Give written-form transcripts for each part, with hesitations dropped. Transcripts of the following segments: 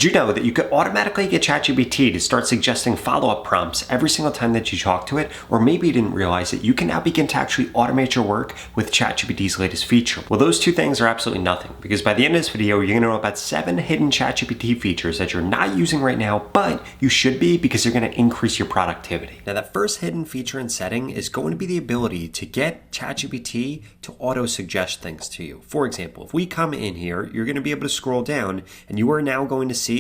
Did you know that you could automatically get ChatGPT to start suggesting follow-up prompts every single time that you talk to it? Or maybe you didn't realize that you can now begin to actually automate your work with ChatGPT's latest feature. Well, those two things are absolutely nothing, because by the end of this video, you're going to know about 7 hidden ChatGPT features that you're not using right now, but you should be, because they're going to increase your productivity. Now, that first hidden feature and setting is going to be the ability to get ChatGPT to auto-suggest things to you. For example, if we come in here, you're going to be able to scroll down, and you are now going to see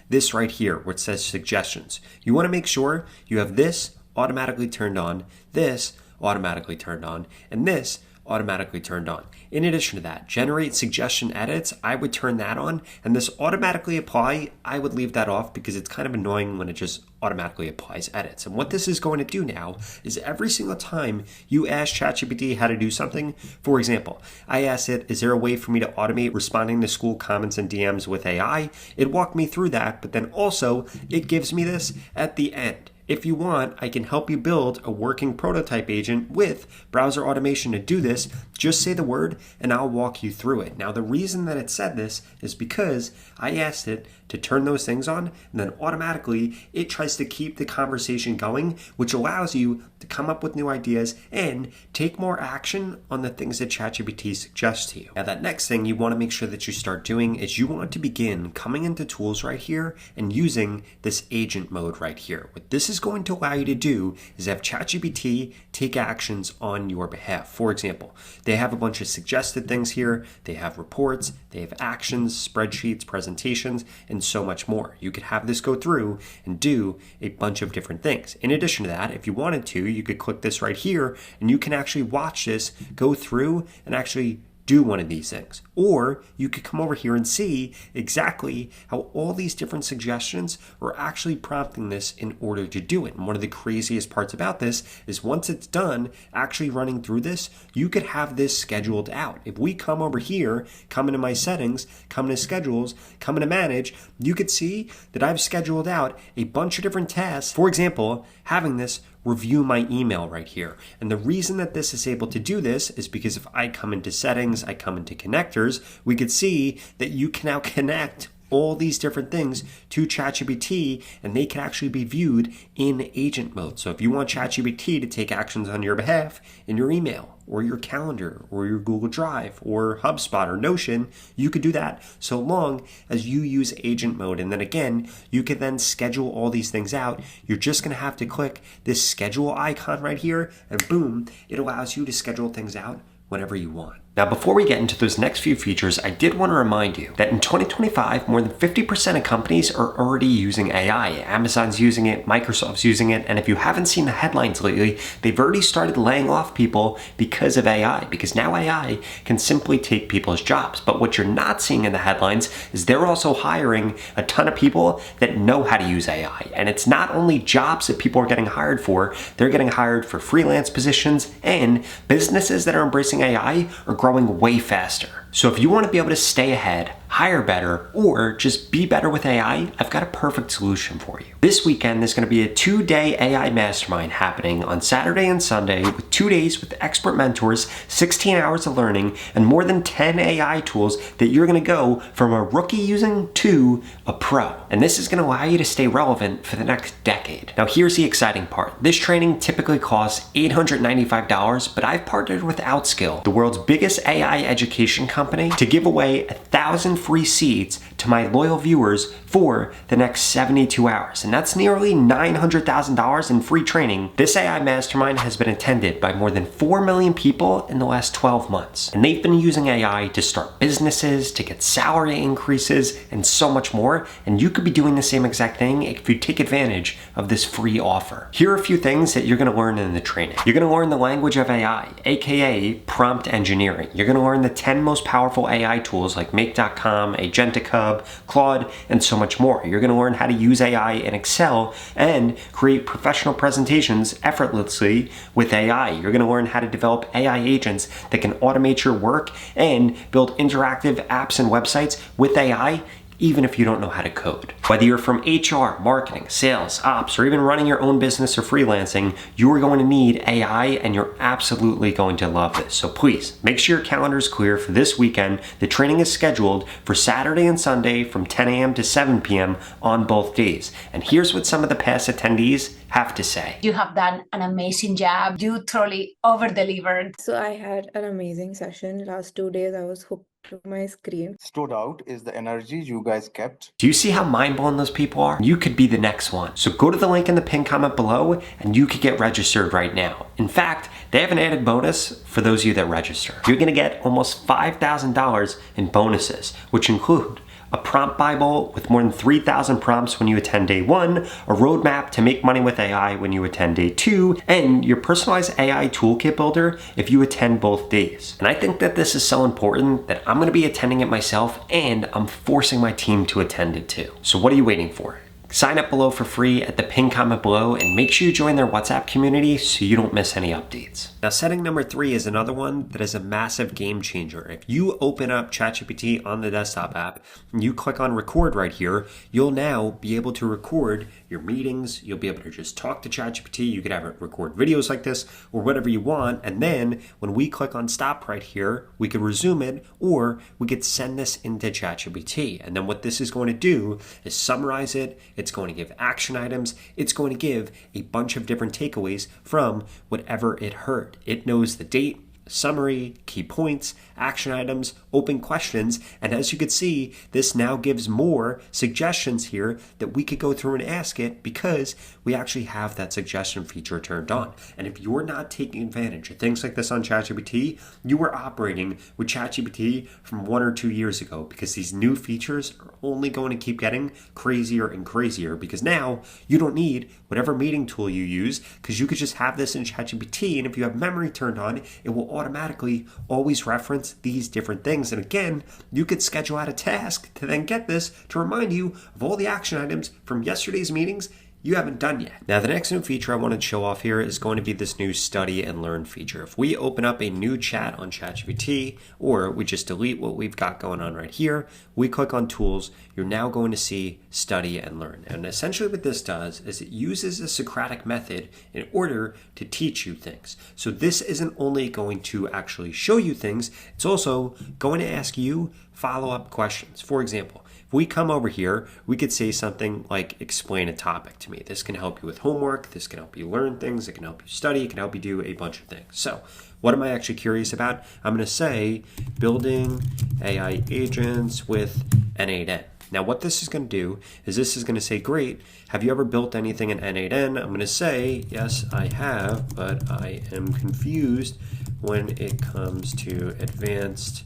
this right here where it says suggestions. You want to make sure you have this automatically turned on, this automatically turned on, and this automatically turned on. In addition to that, generate suggestion edits, I would turn that on, and this automatically apply, I would leave that off because it's kind of annoying when it just automatically applies edits. And what this is going to do now is every single time you ask ChatGPT how to do something, for example, I asked it, is there a way for me to automate responding to school comments and DMs with AI? It walked me through that, but then also it gives me this at the end. If you want, I can help you build a working prototype agent with browser automation to do this. Just say the word and I'll walk you through it. Now, the reason that it said this is because I asked it to turn those things on, and then automatically it tries to keep the conversation going, which allows you to come up with new ideas and take more action on the things that ChatGPT suggests to you. Now, that next thing you want to make sure that you start doing is you want to begin coming into tools right here and using this agent mode right here. What this is going to allow you to do is have ChatGPT take actions on your behalf. For example, they have a bunch of suggested things here. They have reports, they have actions, spreadsheets, presentations, and so much more. You could have this go through and do a bunch of different things. In addition to that, if you wanted to, you could click this right here and you can actually watch this go through and actually do one of these things. Or you could come over here and see exactly how all these different suggestions are actually prompting this in order to do it. And one of the craziest parts about this is once it's done actually running through this, you could have this scheduled out. If we come over here, come into my settings, come into schedules, come into manage, you could see that I've scheduled out a bunch of different tasks. For example, having this review my email right here. And the reason that this is able to do this is because if I come into settings, I come into connectors, we could see that you can now connect all these different things to ChatGPT, and they can actually be viewed in agent mode. So if you want ChatGPT to take actions on your behalf in your email or your calendar or your Google Drive or HubSpot or Notion, you could do that so long as you use agent mode. And then again, you can then schedule all these things out. You're just going to have to click this schedule icon right here, and boom, it allows you to schedule things out whenever you want. Now, before we get into those next few features, I did want to remind you that in 2025, more than 50% of companies are already using AI. Amazon's using it, Microsoft's using it, and if you haven't seen the headlines lately, they've already started laying off people because of AI, because now AI can simply take people's jobs. But what you're not seeing in the headlines is they're also hiring a ton of people that know how to use AI. And it's not only jobs that people are getting hired for, they're getting hired for freelance positions, and businesses that are embracing AI are growing way faster. So if you want to be able to stay ahead, hire better, or just be better with AI, I've got a perfect solution for you. This weekend, there's going to be a 2-day AI mastermind happening on Saturday and Sunday with 2 days with expert mentors, 16 hours of learning, and more than 10 AI tools that you're going to go from a rookie using to a pro. And this is going to allow you to stay relevant for the next decade. Now, here's the exciting part. This training typically costs $895, but I've partnered with Outskill, the world's biggest AI education company, to give away 1,000 free seats to my loyal viewers for the next 72 hours. And that's nearly $900,000 in free training. This AI mastermind has been attended by more than 4 million people in the last 12 months. And they've been using AI to start businesses, to get salary increases, and so much more. And you could be doing the same exact thing if you take advantage of this free offer. Here are a few things that you're going to learn in the training. You're going to learn the language of AI, aka prompt engineering. You're going to learn the 10 most powerful AI tools like Make.com, Agentic Hub, Claude, and so much more. You're going to learn how to use AI in Excel and create professional presentations effortlessly with AI. You're going to learn how to develop AI agents that can automate your work and build interactive apps and websites with AI even if you don't know how to code. Whether you're from HR, marketing, sales, ops, or even running your own business or freelancing, you are going to need AI, and you're absolutely going to love this. So please, make sure your calendar is clear for this weekend. The training is scheduled for Saturday and Sunday from 10 a.m. to 7 p.m. on both days. And here's what some of the past attendees have to say. You have done an amazing job. You totally over-delivered. So I had an amazing session. Last 2 days I was hooked to my screen. Stood out is the energy you guys kept. Do you see how mind-blowing those people are? You could be the next one. So go to the link in the pinned comment below and you could get registered right now. In fact, they have an added bonus for those of you that register. You're gonna get almost $5,000 in bonuses, which include a prompt Bible with more than 3,000 prompts when you attend day 1, a roadmap to make money with AI when you attend day 2, and your personalized AI toolkit builder if you attend both days. And I think that this is so important that I'm gonna be attending it myself, and I'm forcing my team to attend it too. So what are you waiting for? Sign up below for free at the pinned comment below, and make sure you join their WhatsApp community so you don't miss any updates. Now, setting number 3 is another one that is a massive game changer. If you open up ChatGPT on the desktop app and you click on record right here, you'll now be able to record your meetings. You'll be able to just talk to ChatGPT. You could have it record videos like this or whatever you want. And then when we click on stop right here, we could resume it, or we could send this into ChatGPT. And then what this is going to do is summarize it. It's going to give action items. It's going to give a bunch of different takeaways from whatever it heard. It knows the date, summary, key points, action items, open questions, and as you can see, this now gives more suggestions here that we could go through and ask it, because we actually have that suggestion feature turned on. And if you're not taking advantage of things like this on ChatGPT, you are operating with ChatGPT from 1 or 2 years ago, because these new features are only going to keep getting crazier and crazier, because now you don't need whatever meeting tool you use, because you could just have this in ChatGPT, and if you have memory turned on, it will automatically always reference these different things. And again, you could schedule out a task to then get this to remind you of all the action items from yesterday's meetings you haven't done yet. Now, the next new feature I want to show off here is going to be this new study and learn feature. If we open up a new chat on ChatGPT, or we just delete what we've got going on right here, we click on tools, you're now going to see study and learn. And essentially what this does is it uses a Socratic method in order to teach you things. So this isn't only going to actually show you things, it's also going to ask you follow-up questions. For example, if we come over here, we could say something like, explain a topic to me. This can help you with homework, this can help you learn things, it can help you study, it can help you do a bunch of things. So what am I actually curious about? I'm going to say building AI agents with N8N. Now what this is going to do is this is going to say, great, have you ever built anything in N8N? I'm going to say, yes, I have, but I am confused when it comes to advanced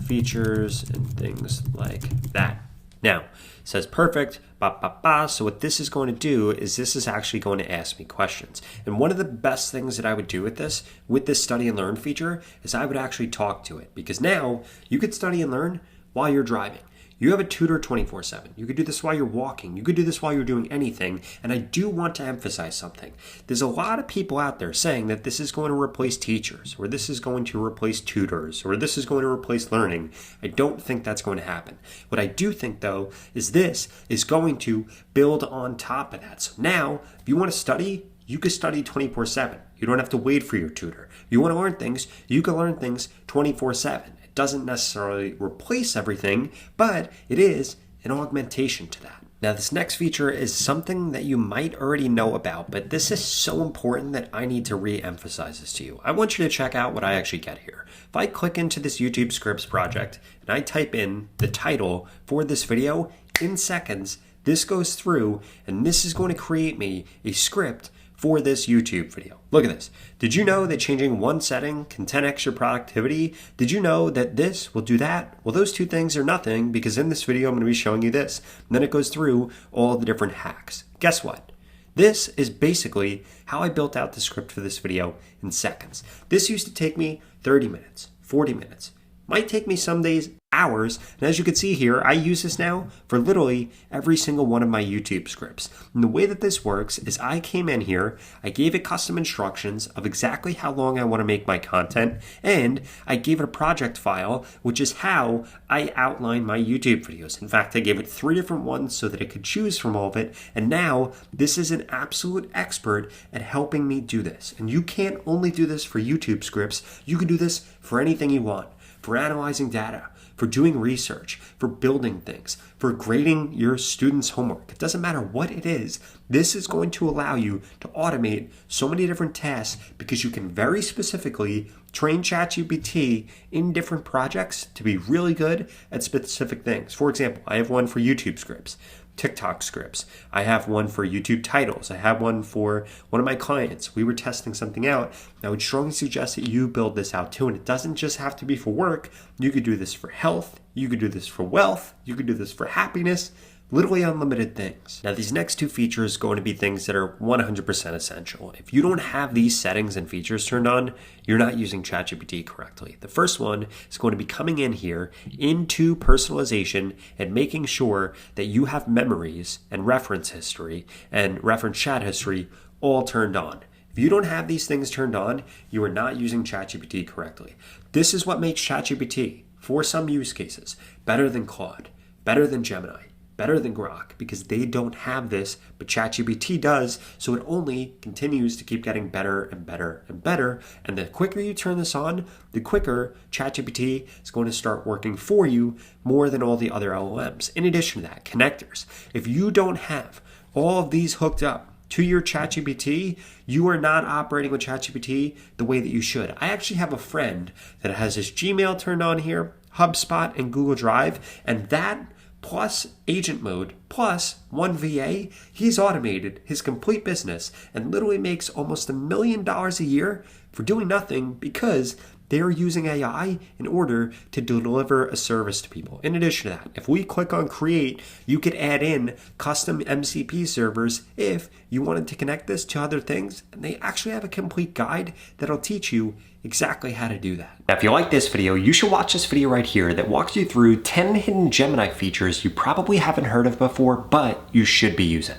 features and things like that. Now, it says perfect, so what this is going to do is this is actually going to ask me questions. And one of the best things that I would do with this study and learn feature, is I would actually talk to it. Because now you could study and learn while you're driving. You have a tutor 24/7. You could do this while you're walking. You could do this while you're doing anything. And I do want to emphasize something. There's a lot of people out there saying that this is going to replace teachers, or this is going to replace tutors, or this is going to replace learning. I don't think that's going to happen. What I do think, though, is this is going to build on top of that. So now, if you want to study, you can study 24/7. You don't have to wait for your tutor. If you want to learn things, you can learn things 24/7. Doesn't necessarily replace everything, but it is an augmentation to that. Now, this next feature is something that you might already know about, but this is so important that I need to re-emphasize this to you. I want you to check out what I actually get here. If I click into this YouTube scripts project and I type in the title for this video, in seconds, this goes through and this is going to create me a script for this YouTube video. Look at this. Did you know that changing one setting can 10x your productivity? Did you know that this will do that? Well, those two things are nothing, because in this video, I'm going to be showing you this. And then it goes through all the different hacks. Guess what? This is basically how I built out the script for this video in seconds. This used to take me 30 minutes, 40 minutes. Might take me some days hours. And as you can see here, I use this now for literally every single one of my YouTube scripts. And the way that this works is I came in here, I gave it custom instructions of exactly how long I want to make my content, and I gave it a project file, which is how I outline my YouTube videos. In fact, I gave it 3 different ones so that it could choose from all of it. And now this is an absolute expert at helping me do this. And you can't only do this for YouTube scripts, you can do this for anything you want, for analyzing data, for doing research, for building things, for grading your students' homework. It doesn't matter what it is. This is going to allow you to automate so many different tasks because you can very specifically train ChatGPT in different projects to be really good at specific things. For example, I have one for YouTube scripts, TikTok scripts. I have one for YouTube titles. I have one for one of my clients. We were testing something out. I would strongly suggest that you build this out too. And it doesn't just have to be for work. You could do this for health. You could do this for wealth. You could do this for happiness. Literally unlimited things. Now, these next 2 features are going to be things that are 100% essential. If you don't have these settings and features turned on, you're not using ChatGPT correctly. The first one is going to be coming in here into personalization and making sure that you have memories and reference history and reference chat history all turned on. If you don't have these things turned on, you are not using ChatGPT correctly. This is what makes ChatGPT, for some use cases, better than Claude, better than Gemini, better than Grok, because they don't have this, but ChatGPT does, so it only continues to keep getting better and better and better. And the quicker you turn this on, the quicker ChatGPT is going to start working for you more than all the other LLMs. In addition to that, connectors. If you don't have all of these hooked up to your ChatGPT, you are not operating with ChatGPT the way that you should. I actually have a friend that has his Gmail turned on here, HubSpot, and Google Drive, and that plus agent mode, plus one VA, he's automated his complete business and literally makes almost $1 million a year for doing nothing because they're using AI in order to deliver a service to people. In addition to that, if we click on create, you could add in custom MCP servers if you wanted to connect this to other things. And they actually have a complete guide that'll teach you exactly how to do that. Now, if you like this video, you should watch this video right here that walks you through 10 hidden Gemini features you probably haven't heard of before, but you should be using.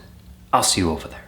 I'll see you over there.